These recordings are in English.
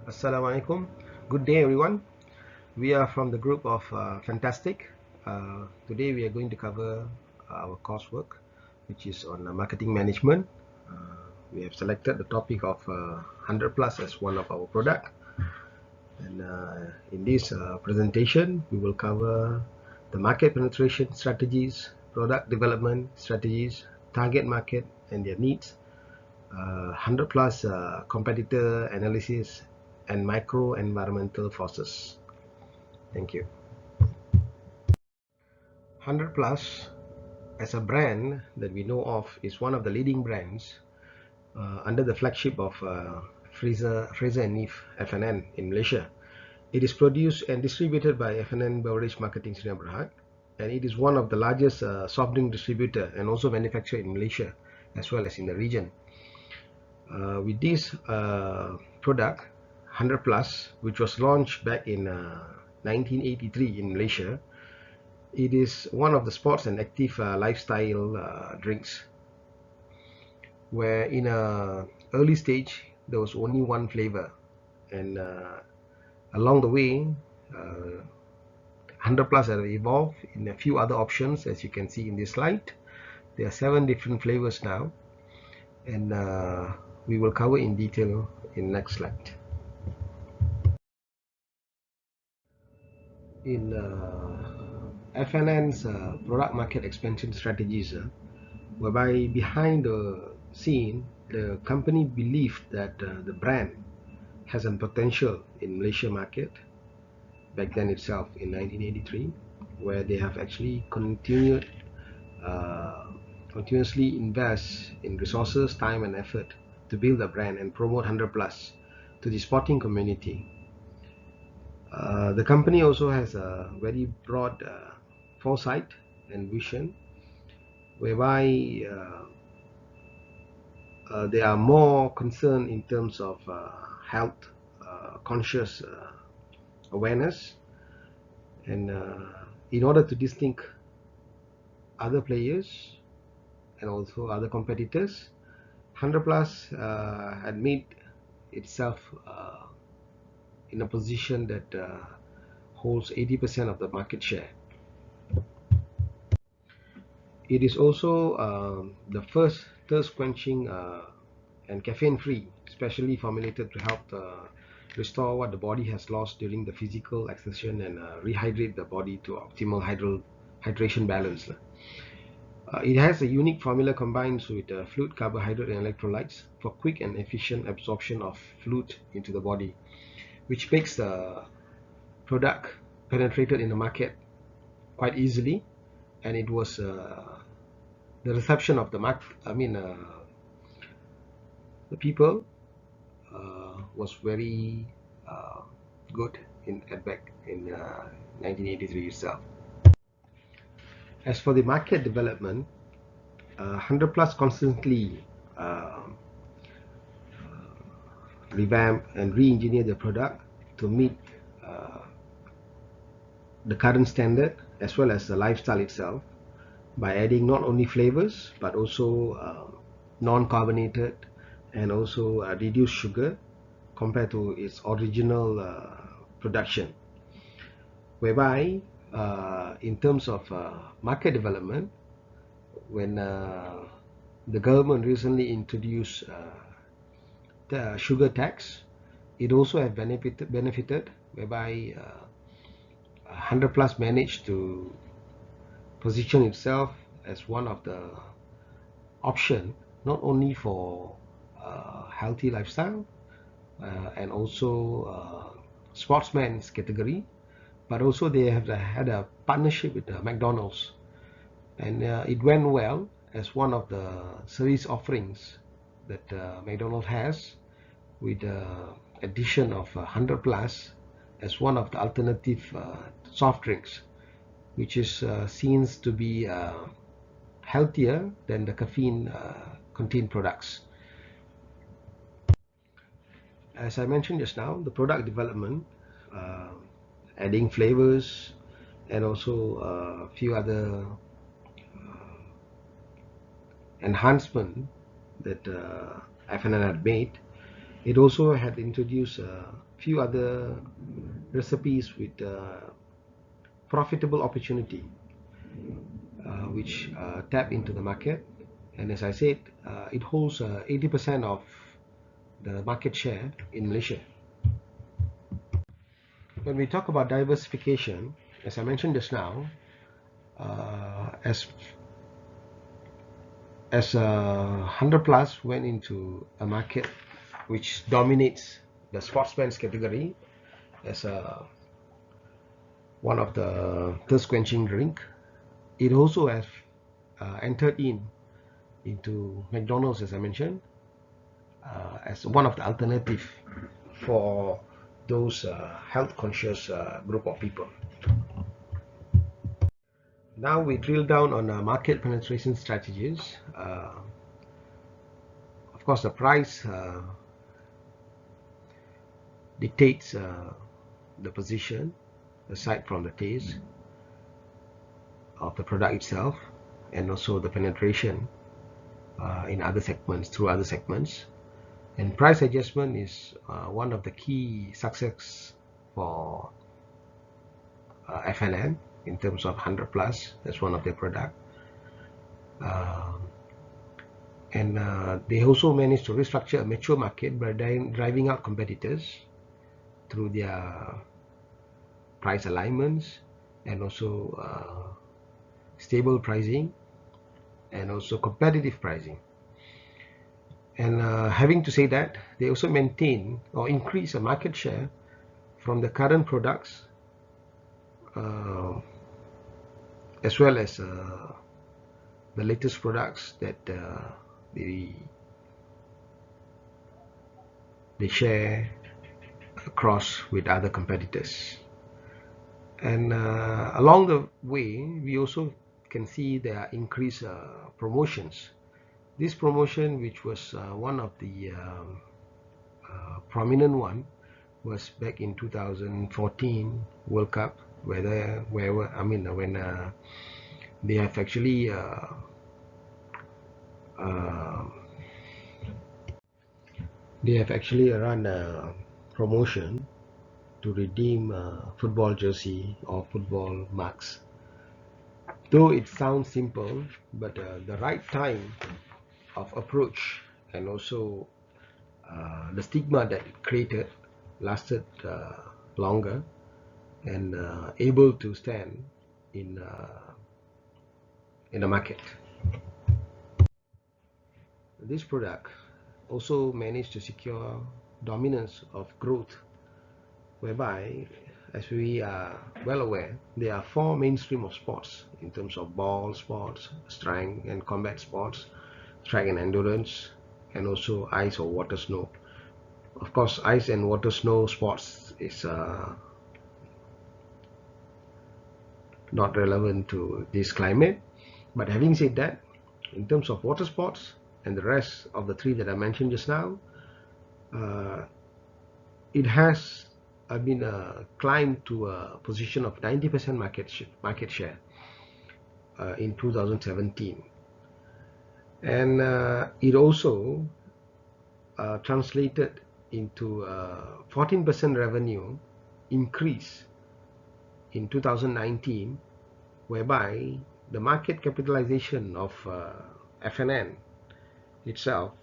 Assalamualaikum. Good day, everyone. We are from the group of Fantastic. Today we are going to cover our coursework, which is on marketing management. We have selected the topic of 100 plus as one of our product. And in this presentation, we will cover the market penetration strategies, product development strategies, target market and their needs, 100 plus competitor analysis, and micro environmental forces. Thank you. 100 plus as a brand that we know of is one of the leading brands under the flagship of Fraser and Neef FNN in Malaysia. It is produced and distributed by FNN Beverage Marketing Sdn Bhd, and it is one of the largest soft drink distributor and also manufacturer in Malaysia as well as in the region. With this product 100 plus, which was launched back in 1983 in Malaysia, it is one of the sports and active lifestyle drinks, where in a early stage there was only one flavor, and along the way 100 plus have evolved in a few other options. As you can see in this slide, there are 7 different flavors now, and we will cover in detail in next slide. In FNN's product market expansion strategies, whereby behind the scene the company believed that the brand has a potential in Malaysia market back then itself in 1983, where they have actually continuously invest in resources, time and effort to build a brand and promote 100 plus to the sporting community. The company also has a very broad foresight and vision, whereby they are more concerned in terms of health conscious awareness, and in order to distinct other players and also other competitors, 100 plus had made itself in a position that holds 80% of the market share. It is also the first thirst quenching and caffeine free, specially formulated to help restore what the body has lost during the physical exertion and rehydrate the body to optimal hydration balance. It has a unique formula combines with fluid, carbohydrate and electrolytes for quick and efficient absorption of fluid into the body, which makes the product penetrated in the market quite easily. And it was the reception of the the people was very good back in 1983 itself. As for the market development, 100 plus constantly revamp and re-engineer the product to meet the current standard as well as the lifestyle itself, by adding not only flavors but also non-carbonated and also reduced sugar compared to its original production, whereby in terms of market development, when the government recently introduced the sugar tax, it also have benefited, whereby 100 plus managed to position itself as one of the option not only for healthy lifestyle and also sportsman's category, but also they have had a partnership with McDonald's, and it went well as one of the service offerings that McDonald's has, with the addition of 100 plus as one of the alternative soft drinks, which is seen to be healthier than the caffeine contained products. As I mentioned just now, the product development, adding flavors and also a few other enhancement that FNN had made. It also had introduced few other recipes with profitable opportunity which tap into the market. And as I said, it holds 80% of the market share in Malaysia. When we talk about diversification, as I mentioned just now, as 100 Plus went into a market which dominates the sportsman's category as one of the thirst quenching drink, it also has entered into McDonald's, as I mentioned, as one of the alternative for those health conscious group of people. Now we drill down on market penetration strategies. Of course, the price dictates the position aside from the taste of the product itself, and also the penetration in other segments, through other segments. And price adjustment is one of the key success for FNN in terms of 100 Plus. That's one of their product. And they also managed to restructure a mature market by driving out competitors through their price alignments, and also stable pricing, and also competitive pricing. And having to say that, they also maintain or increase a market share from the current products as well as the latest products that they share across with other competitors. And along the way, we also can see their increased promotions. This promotion, which was one of the prominent one, was back in 2014 World Cup, when they have actually run a promotion to redeem football jersey or football marks. Though it sounds simple, but the right time of approach, and also the stigma that it created, lasted longer, and able to stand in the market. This product also managed to secure dominance of growth, whereby, as we are well aware, there are four mainstream of sports in terms of ball sports, strength and combat sports, track and endurance, and also ice or water snow. Of course, ice and water snow sports is not relevant to this climate. But having said that, in terms of water sports and the rest of the three that I mentioned just now, it has been climbed to a position of 90% market share in 2017. And it also translated into 14% revenue increase in 2019, whereby the market capitalization of FNN itself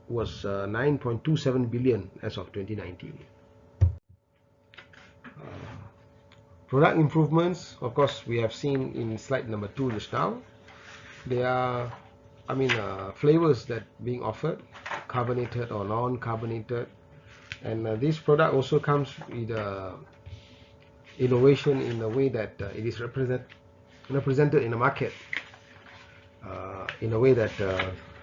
was 9.27 billion as of 2019. Product improvements, of course, we have seen in slide number 2 just now. There are, flavors that being offered, carbonated or non-carbonated, and this product also comes with innovation in the way that it is represented in the market, in a way that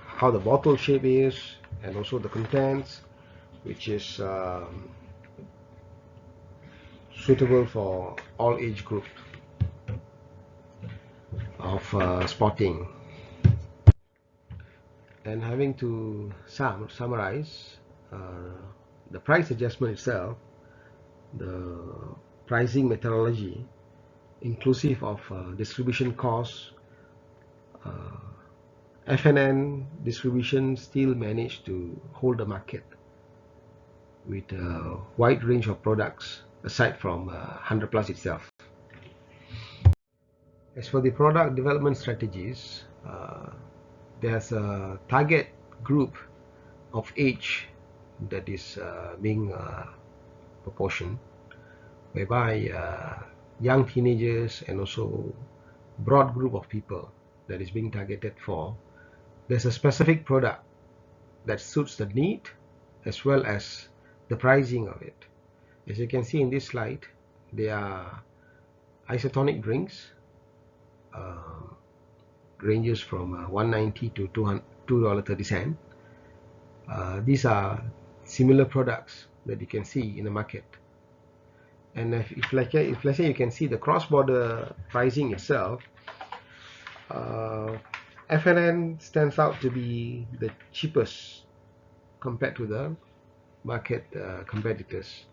how the bottle shape is, and also the contents, which is suitable for all age group of sporting. And having to summarize the price adjustment itself, the pricing methodology inclusive of distribution costs, FNN distribution still managed to hold the market with a wide range of products aside from 100 plus itself. As for the product development strategies, there's a target group of age that is being proportioned, whereby young teenagers and also broad group of people that is being targeted for. There's a specific product that suits the need as well as the pricing of it. As you can see in this slide, they are isotonic drinks, ranges from $1.90 to $2.30. These are similar products that you can see in the market. And if let's say you can see the cross-border pricing itself, FNN stands out to be the cheapest compared to the market competitors,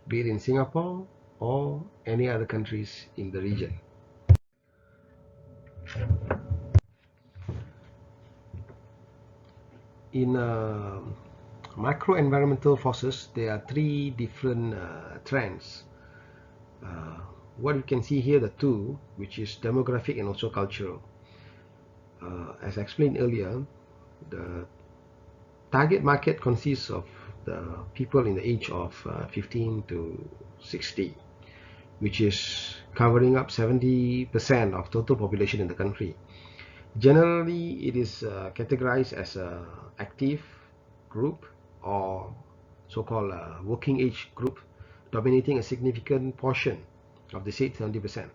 be it in Singapore or any other countries in the region. In macro-environmental forces, there are three different trends. What you can see here, the two, which is demographic and also cultural. As I explained earlier, the target market consists of the people in the age of 15 to 60, which is covering up 70% of total population in the country. Generally, it is categorized as a active group or so-called working age group, dominating a significant portion of the said 70%.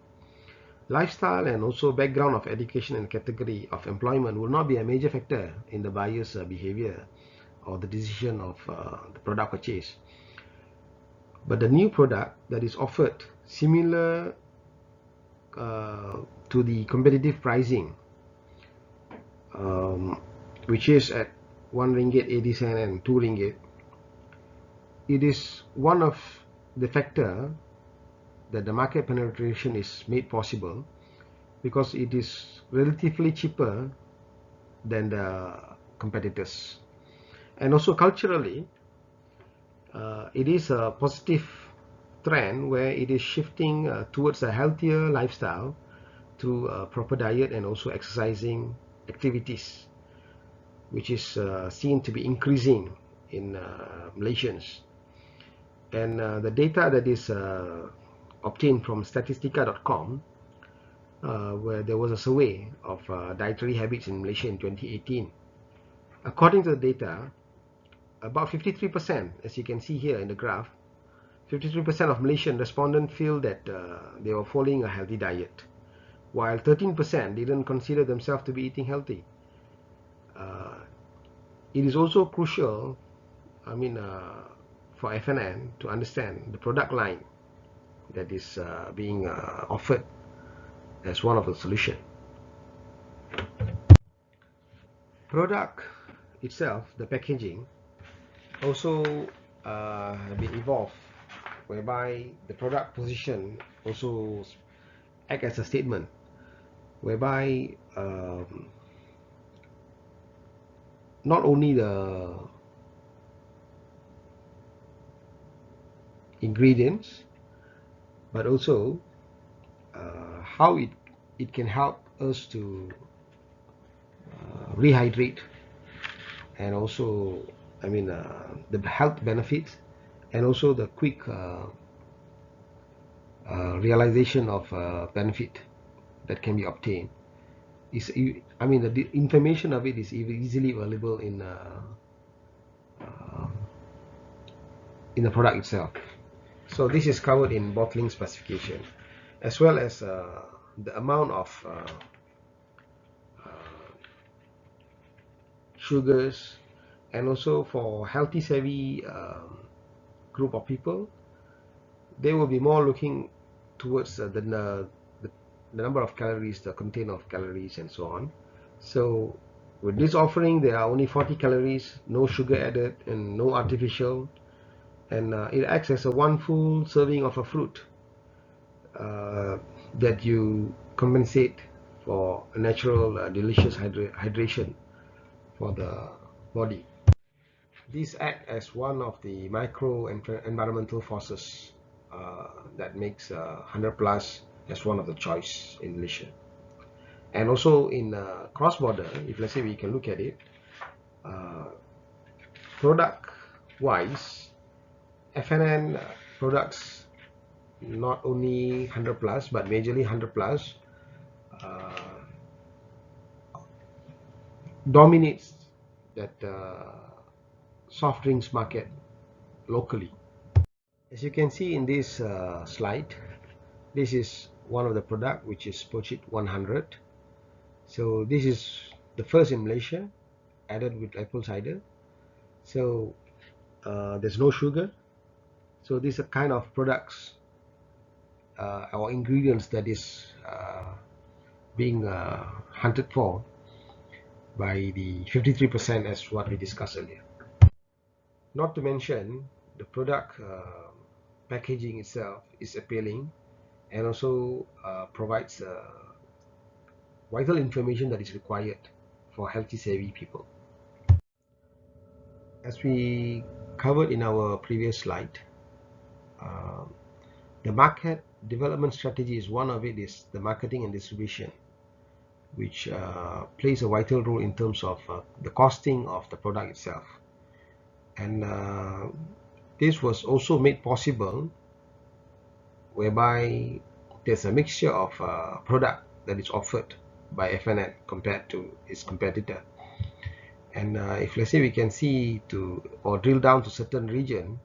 Lifestyle and also background of education and category of employment will not be a major factor in the buyer's behavior or the decision of the product purchase. But the new product that is offered similar to the competitive pricing, which is at 1 ringgit 80 cent and 2 ringgit, it is one of the factor that the market penetration is made possible because it is relatively cheaper than the competitors. And also culturally, it is a positive trend where it is shifting towards a healthier lifestyle through proper diet and also exercising activities, which is seen to be increasing in Malaysians. And the data that is obtained from statistica.com, where there was a survey of dietary habits in Malaysia in 2018. According to the data, about 53%, as you can see here in the graph, 53% of Malaysian respondents feel that they were following a healthy diet, while 13% didn't consider themselves to be eating healthy. It is also crucial, for FNN to understand the product line that is being offered as one of the solution. Product itself, the packaging, also have been evolved, whereby the product position also act as a statement, whereby not only the ingredients, but also how it can help us to rehydrate, and also the health benefits, and also the quick realization of benefit that can be obtained. The information of it is easily available in the product itself. So this is covered in bottling specification, as well as the amount of sugars, and also for healthy savvy group of people, they will be more looking towards the number of calories, the content of calories, and so on. So with this offering, there are only 40 calories, no sugar added, and no artificial, and it acts as a one full serving of a fruit that you compensate for a natural delicious hydration for the body. These act as one of the micro environmental forces that makes 100 plus as one of the choice in Malaysia. And also in cross-border, if let's say we can look at it, product-wise, FNN products not only 100 plus but majorly 100 plus dominates that soft drinks market locally. As you can see in this slide, this is one of the product which is Pocid 100. So this is the first in Malaysia added with apple cider. So there's no sugar. So these are kind of products or ingredients that is being hunted for by the 53% as what we discussed earlier. Not to mention the product packaging itself is appealing and also provides vital information that is required for healthy savvy people. As we covered in our previous slide, the market development strategy is one of it is the marketing and distribution, which plays a vital role in terms of the costing of the product itself. And this was also made possible whereby there's a mixture of product that is offered by FNN compared to its competitor. And if let's say we can see to or drill down to certain region,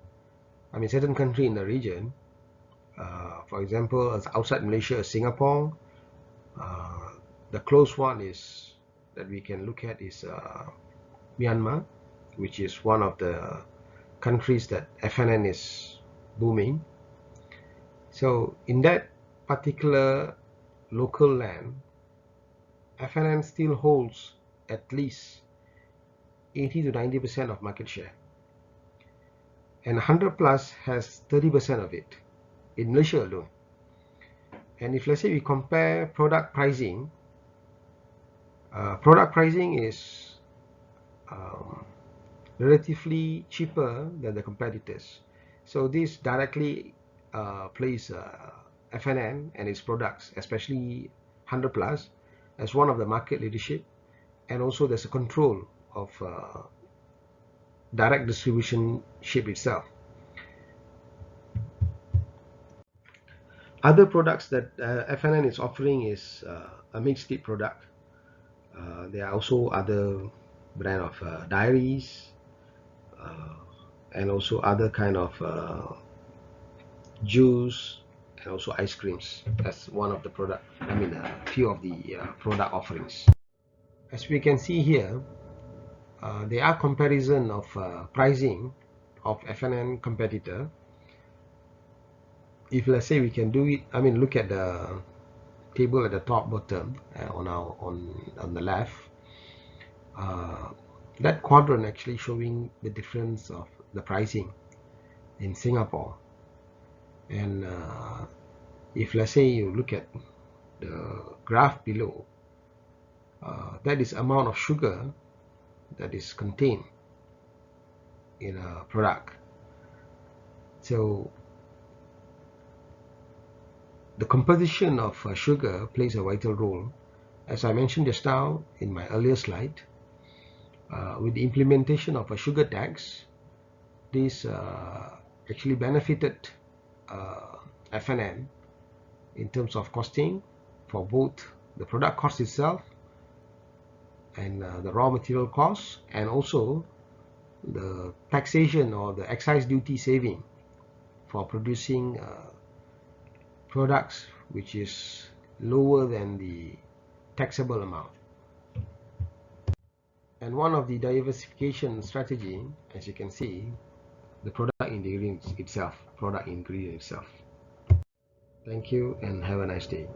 I mean certain country in the region, for example, as outside Malaysia, Singapore, the close one is that we can look at is Myanmar, which is one of the countries that FNN is booming. So in that particular local land, FNN still holds at least 80 to 90% of market share, and 100 plus has 30% of it in Malaysia alone. And if let's say we compare product pricing is relatively cheaper than the competitors. So this directly places FNN and its products, especially 100 plus, as one of the market leadership, and also there's a control of direct distribution ship itself. Other products that FNN is offering is a mixed tea product. There are also other brand of dairies and also other kind of juice and also ice creams. That's one of the product, I mean a few of the product offerings. As we can see here, there are comparison of pricing of FNN competitor. If let's say we can do it, I mean look at the table at the top bottom on the left, that quadrant actually showing the difference of the pricing in Singapore. And if let's say you look at the graph below, that is amount of sugar that is contained in a product. So the composition of sugar plays a vital role. As I mentioned just now in my earlier slide, with the implementation of a sugar tax, this actually benefited FNN in terms of costing for both the product cost itself and the raw material cost, and also the taxation or the excise duty saving for producing products which is lower than the taxable amount. And one of the diversification strategy, as you can see, the product ingredient itself. Thank you and have a nice day.